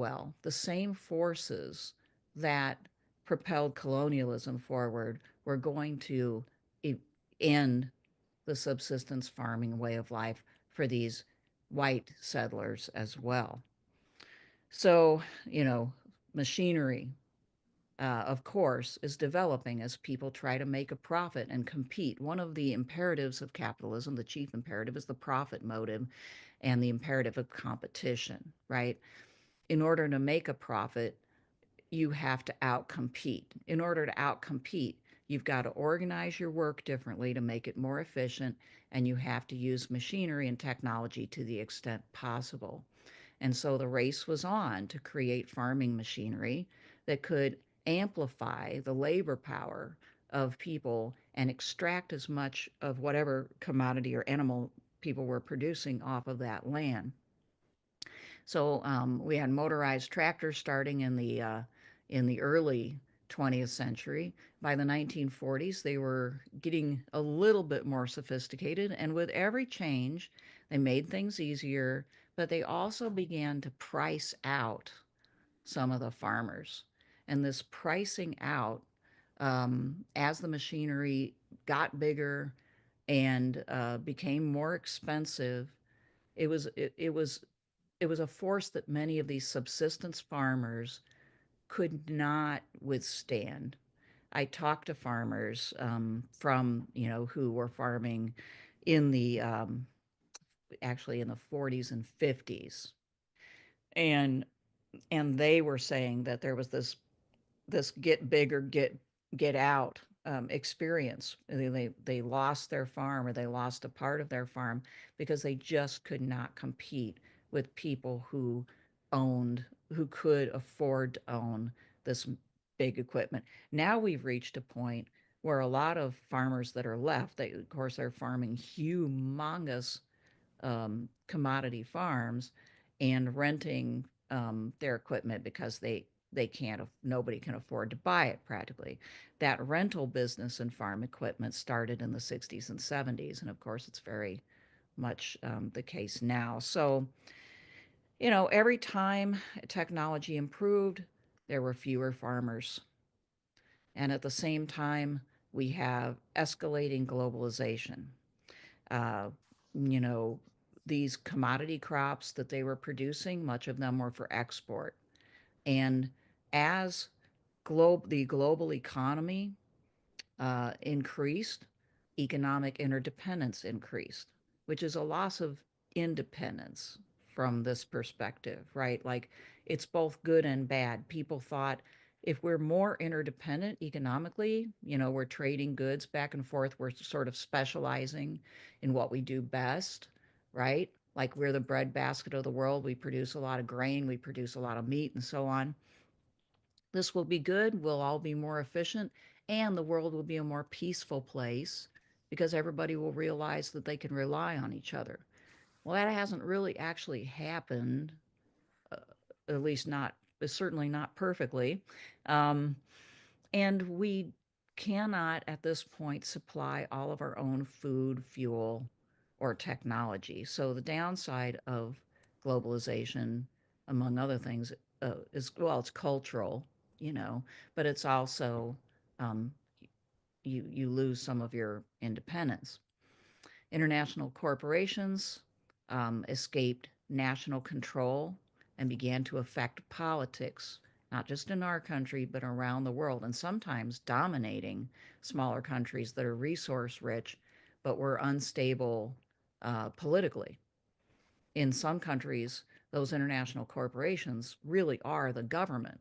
well. The same forces that propelled colonialism forward were going to e- end the subsistence farming way of life for these white settlers as well. So, machinery, of course, is developing as people try to make a profit and compete. One of the imperatives of capitalism, the chief imperative, is the profit motive and the imperative of competition, right? In order to make a profit, you have to outcompete. In order to outcompete, you've got to organize your work differently to make it more efficient, and you have to use machinery and technology to the extent possible. And so the race was on to create farming machinery that could amplify the labor power of people and extract as much of whatever commodity or animal people were producing off of that land. So we had motorized tractors starting in the early 20th century. By the 1940s, they were getting a little bit more sophisticated, and with every change, they made things easier, but they also began to price out some of the farmers. And this pricing out, as the machinery got bigger and became more expensive, it was it, it was it was a force that many of these subsistence farmers could not withstand. I talked to farmers from, who were farming in the actually in the 40s and 50s, and they were saying that there was this get bigger, get out experience. They lost their farm, or they lost a part of their farm because they just could not compete with people who could afford to own this big equipment. Now we've reached a point where a lot of farmers that are left, they of course they're farming humongous commodity farms and renting their equipment because they can't, nobody can afford to buy it practically. That rental business in farm equipment started in the 60s and 70s, and of course it's very much the case now. So, every time technology improved, there were fewer farmers. And at the same time, we have escalating globalization. Uh, you know, these commodity crops that they were producing, much of them were for export. And as the global economy increased, economic interdependence increased, which is a loss of independence from this perspective, right? Like it's both good and bad. People thought if we're more interdependent economically, we're trading goods back and forth, we're sort of specializing in what we do best, right? Like we're the breadbasket of the world. We produce a lot of grain, we produce a lot of meat, and so on. This will be good. We'll all be more efficient, and the world will be a more peaceful place because everybody will realize that they can rely on each other. Well, that hasn't really actually happened, uh, at least not, certainly not perfectly. Um, and we cannot at this point supply all of our own food, fuel, or technology. So the downside of globalization, among other things, is, well, it's cultural, but it's also um, you lose some of your independence. International corporations escaped national control and began to affect politics, not just in our country, but around the world, and sometimes dominating smaller countries that are resource rich but were unstable politically. In some countries, those international corporations really are the government.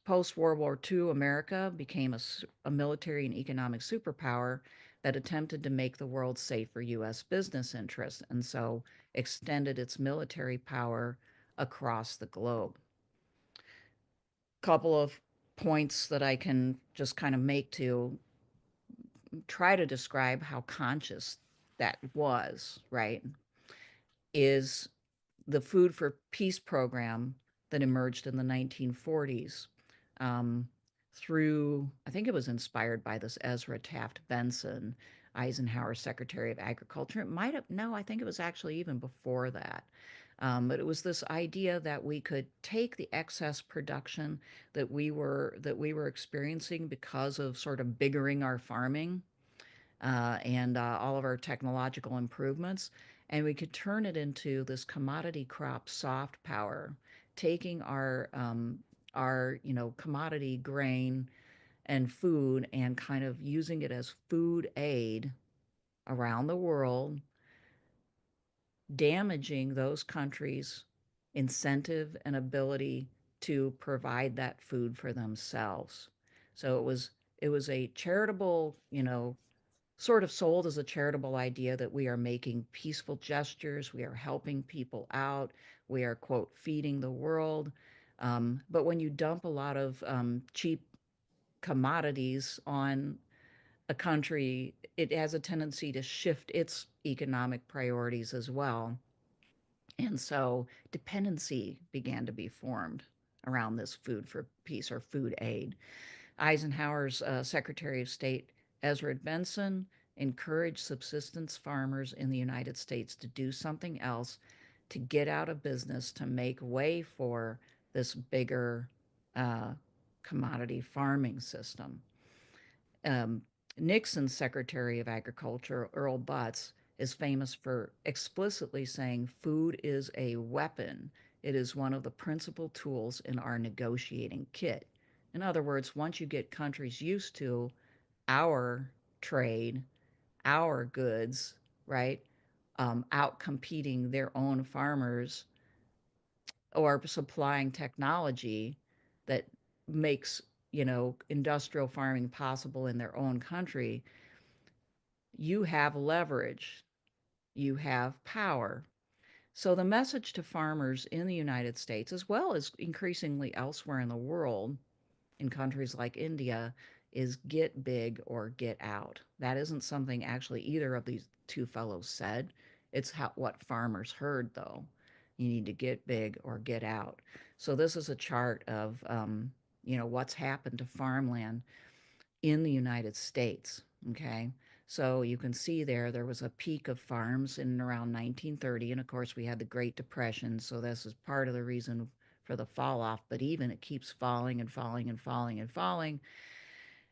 Post World War II, America became a military and economic superpower that attempted to make the world safe for U.S. business interests, and so extended its military power across the globe. Couple of points that I can just kind of make to try to describe how conscious that was, right? Is the Food for Peace program that emerged in the 1940s, um, through, I think it was inspired by this Ezra Taft Benson, Eisenhower Secretary of Agriculture. It might have, no, I think it was actually even before that. But it was this idea that we could take the excess production that we were experiencing because of sort of biggering our farming and all of our technological improvements, and we could turn it into this commodity crop soft power, taking our commodity grain and food and kind of using it as food aid around the world, damaging those countries' incentive and ability to provide that food for themselves. So it was a charitable, sort of sold as a charitable idea that we are making peaceful gestures, we are helping people out, we are, quote, feeding the world. But when you dump a lot of cheap commodities on a country, it has a tendency to shift its economic priorities as well. And so dependency began to be formed around this food for peace or food aid. Eisenhower's Secretary of State, Ezra Benson, encouraged subsistence farmers in the United States to do something else, to get out of business, to make way for this bigger uh, commodity farming system. um, Nixon's Secretary of Agriculture, Earl Butz, is famous for explicitly saying food is a weapon. It is one of the principal tools in our negotiating kit. In other words, once you get countries used to our trade, our goods, right, out competing their own farmers or supplying technology that makes industrial farming possible in their own country, you have leverage, you have power. So the message to farmers in the United States, as well as increasingly elsewhere in the world, in countries like India, is get big or get out. That isn't something actually either of these two fellows said. It's what farmers heard, though. You need to get big or get out. So this is a chart of what's happened to farmland in the United States. Okay. So you can see there was a peak of farms in around 1930. And of course, we had the Great Depression. So this is part of the reason for the fall off. But even it keeps falling and falling and falling and falling.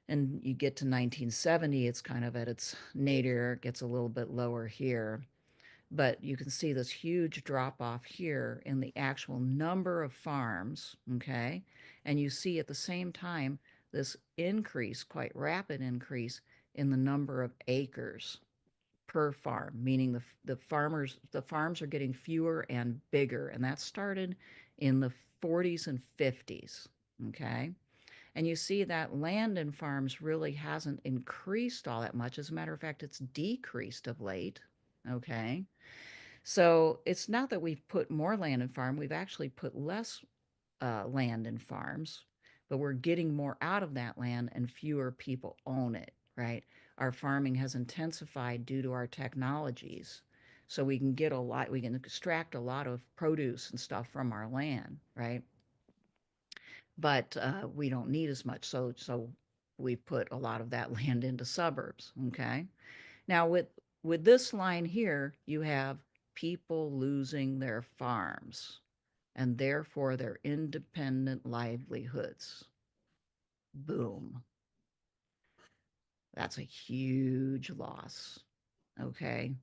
And you get to 1970, it's kind of at its nadir, it gets a little bit lower here. But you can see this huge drop off here in the actual number of farms, okay? And you see at the same time this increase, quite rapid increase, in the number of acres per farm, meaning the farms are getting fewer and bigger, and that started in the 40s and 50s, okay? And you see that land and farms really hasn't increased all that much. As a matter of fact, it's decreased of late, okay? So it's not that we've put more land in farm, we've actually put less land in farms, but we're getting more out of that land and fewer people own it, right? Our farming has intensified due to our technologies. So we can get a lot, we can extract a lot of produce and stuff from our land, right? But we don't need as much. So we put a lot of that land into suburbs, okay? Now with this line here, you have people losing their farms and therefore their independent livelihoods. Boom. That's a huge loss. Okay.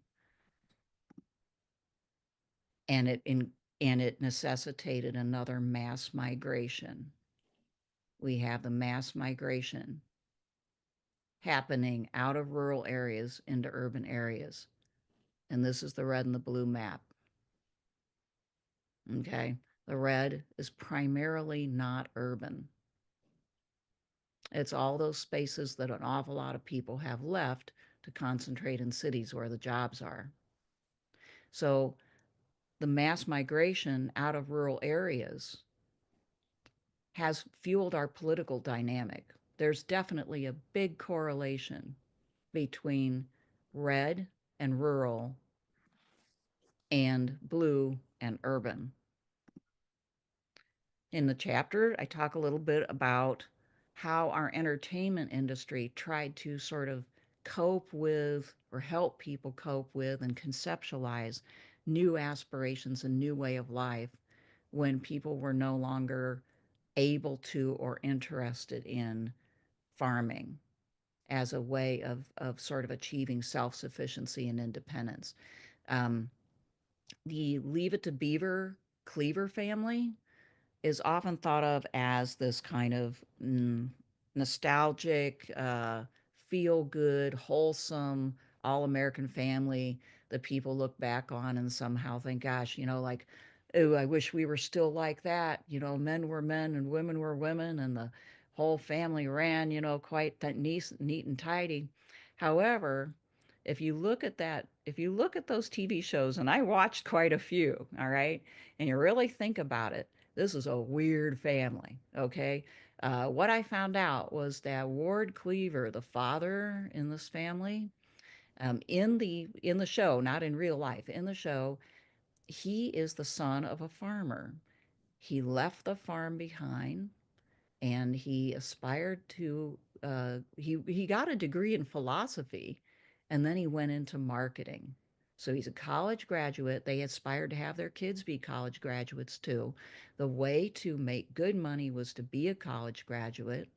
And it necessitated another mass migration. We have the mass migration happening out of rural areas into urban areas. And this is the red and the blue map. Okay. The red is primarily not urban. It's all those spaces that an awful lot of people have left to concentrate in cities where the jobs are. So the mass migration out of rural areas has fueled our political dynamic. There's definitely a big correlation between red and rural and blue and urban. In the chapter, I talk a little bit about how our entertainment industry tried to sort of cope with or help people cope with and conceptualize new aspirations, a new way of life when people were no longer able to or interested in farming as a way of sort of achieving self-sufficiency and independence. Um, the Leave It to Beaver Cleaver family is often thought of as this kind of nostalgic, feel good, wholesome, all American family that people look back on and somehow think, gosh, like, oh, I wish we were still like that. Men were men and women were women, and the whole family ran, quite that neat and tidy. However, if you look at those TV shows, and I watched quite a few, all right, and you really think about it, this is a weird family, okay? What I found out was that Ward Cleaver, the father in this family, in the show, not in real life, in the show, he is the son of a farmer. He left the farm behind and he aspired to he got a degree in philosophy and then he went into marketing. So he's a college graduate. They aspired to have their kids be college graduates too. The way to make good money was to be a college graduate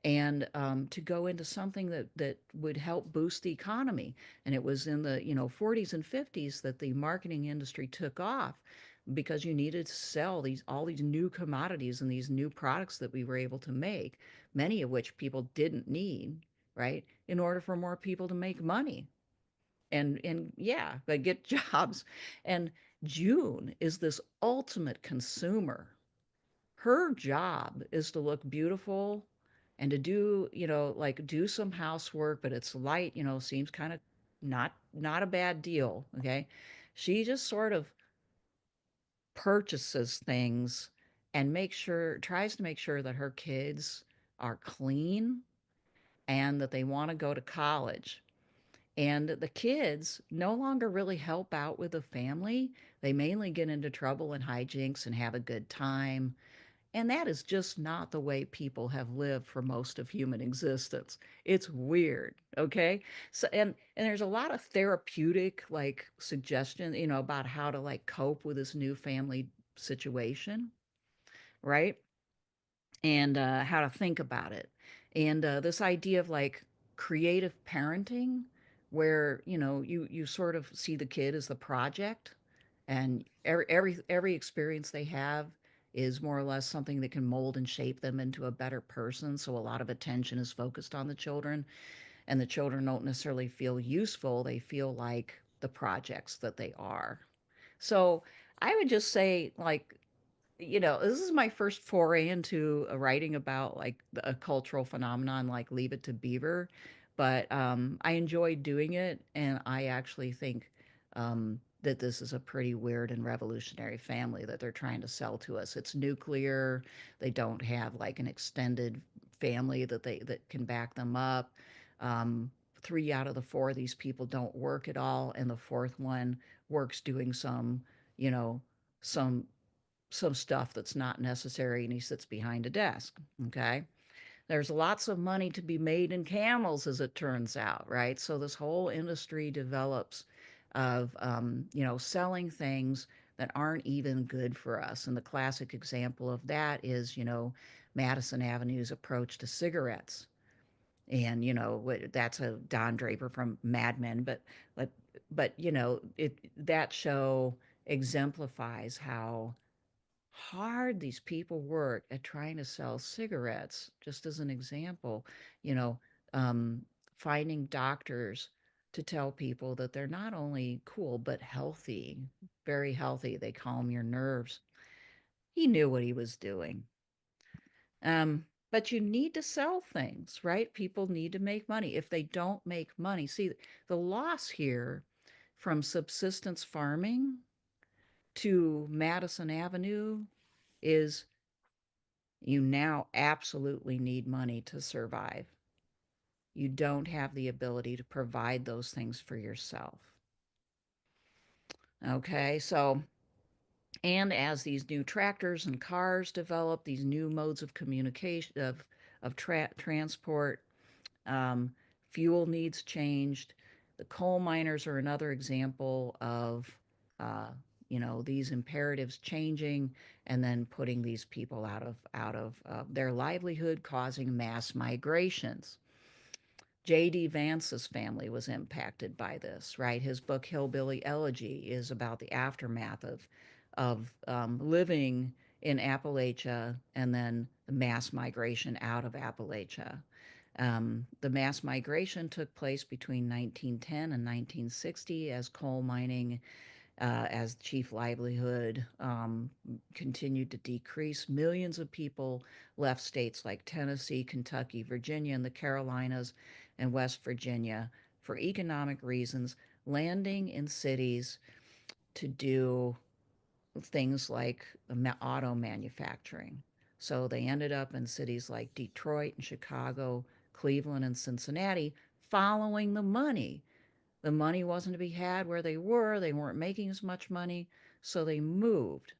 and to go into something that would help boost the economy. And it was in the 40s and 50s that the marketing industry took off because you needed to sell these all these new commodities and these new products that we were able to make, many of which people didn't need, right? In order for more people to make money and yeah, but get jobs. And June is this ultimate consumer. Her job is to look beautiful and to do, like do some housework, but it's light, seems kind of not a bad deal, okay? She just sort of purchases things and tries to make sure that her kids are clean and that they want to go to college. And the kids no longer really help out with the family. They mainly get into trouble and hijinks and have a good time. And that is just not the way people have lived for most of human existence. It's weird, okay? So and there's a lot of therapeutic like suggestion, about how to like cope with this new family situation, right? And how to think about it. And this idea of like creative parenting, where you sort of see the kid as the project, and every experience they have is more or less something that can mold and shape them into a better person. So a lot of attention is focused on the children, and the children don't necessarily feel useful. They feel like the projects that they are. So I would just say, like, this is my first foray into writing about like a cultural phenomenon like Leave It to Beaver, but I enjoyed doing it, and I actually think that this is a pretty weird and revolutionary family that they're trying to sell to us. It's nuclear. They don't have like an extended family that can back them up. Um, 3 out of the four of these people don't work at all, and the fourth one works doing you know, some some stuff that's not necessary and he sits behind a desk. Okay. There's lots of money to be made in camels, as it turns out, right? So this whole industry develops of, selling things that aren't even good for us. And the classic example of that is, Madison Avenue's approach to cigarettes. And, that's a Don Draper from Mad Men, but, that show exemplifies how hard these people work at trying to sell cigarettes. Just as an example, you know, um, finding doctors to tell people that they're not only cool, but healthy, very healthy. They calm your nerves. He knew what he was doing. But you need to sell things, right? People need to make money. If they don't make money, see, the loss here from subsistence farming to Madison Avenue is you now absolutely need money to survive. You don't have the ability to provide those things for yourself. Okay, so, and as these new tractors and cars develop, these new modes of communication, of transport, um, fuel needs changed. The coal miners are another example of uh, these imperatives changing and then putting these people out of their livelihood, causing mass migrations. J.D. Vance's family was impacted by this, right? His book Hillbilly Elegy is about the aftermath of living in Appalachia and then the mass migration out of Appalachia. The mass migration took place between 1910 and 1960 as coal mining as chief livelihood continued to decrease. Millions of people left states like Tennessee, Kentucky, Virginia, and the Carolinas, and West Virginia for economic reasons, landing in cities to do things like auto manufacturing. So they ended up in cities like Detroit and Chicago, Cleveland, and Cincinnati, following the money. The money wasn't to be had where they were. They weren't making as much money. So they moved.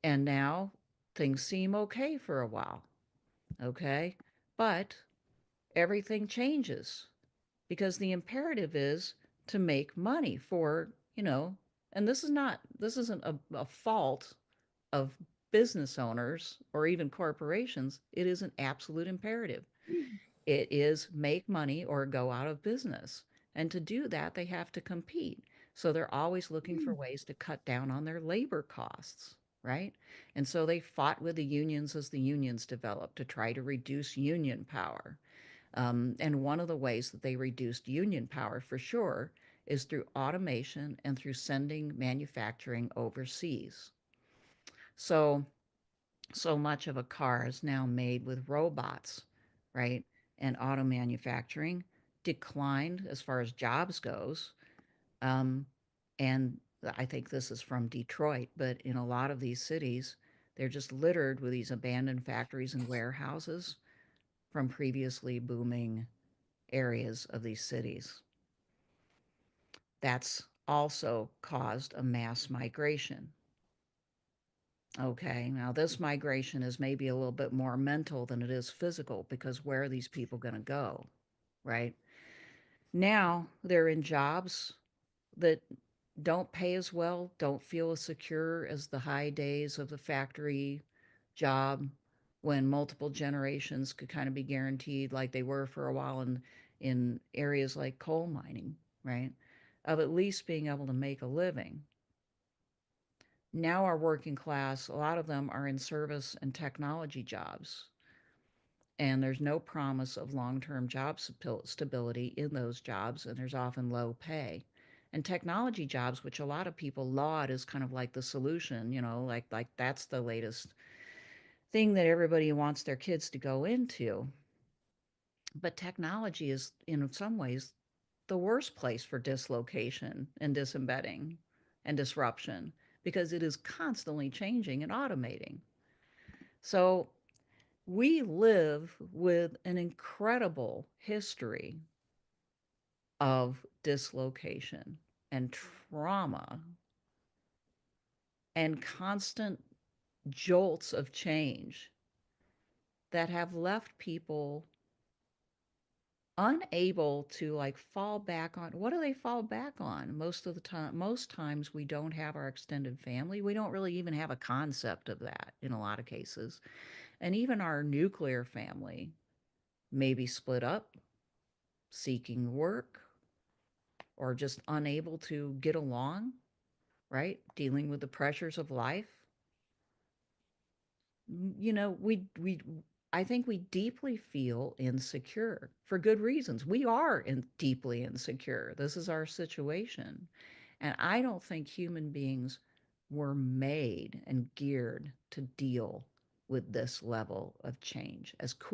And now things seem okay for a while. Okay. But everything changes because the imperative is to make money and this isn't a fault of business owners or even corporations. It is an absolute imperative. It is make money or go out of business. And to do that, they have to compete. So they're always looking for ways to cut down on their labor costs, right? And so they fought with the unions as the unions developed to try to reduce union power. And one of the ways that they reduced union power for sure is through automation and through sending manufacturing overseas. So so much of a car is now made with robots, right? And auto manufacturing declined as far as jobs goes. Um, and I think this is from Detroit, but in a lot of these cities, they're just littered with these abandoned factories and warehouses from previously booming areas of these cities. That's also caused a mass migration. Okay, now this migration is maybe a little bit more mental than it is physical because where are these people going to go, right? Now they're in jobs that don't pay as well, don't feel as secure as the high days of the factory job when multiple generations could kind of be guaranteed like they were for a while in areas like coal mining, right? Of at least being able to make a living. Now our working class, a lot of them are in service and technology jobs, and there's no promise of long-term job stability in those jobs, and there's often low pay. And technology jobs, which a lot of people laud as kind of like the solution, like that's the latest thing that everybody wants their kids to go into. But technology is, in some ways, the worst place for dislocation and disembedding and disruption because it is constantly changing and automating. So we live with an incredible history of dislocation and trauma and constant jolts of change that have left people unable to like fall back on. What do they fall back on most of the time? Most times we don't have our extended family. We don't really even have a concept of that in a lot of cases. And even our nuclear family may be split up, seeking work, or just unable to get along, right? Dealing with the pressures of life. We I think we deeply feel insecure for good reasons. We are deeply insecure. This is our situation. And I don't think human beings were made and geared to deal with this level of change, as cool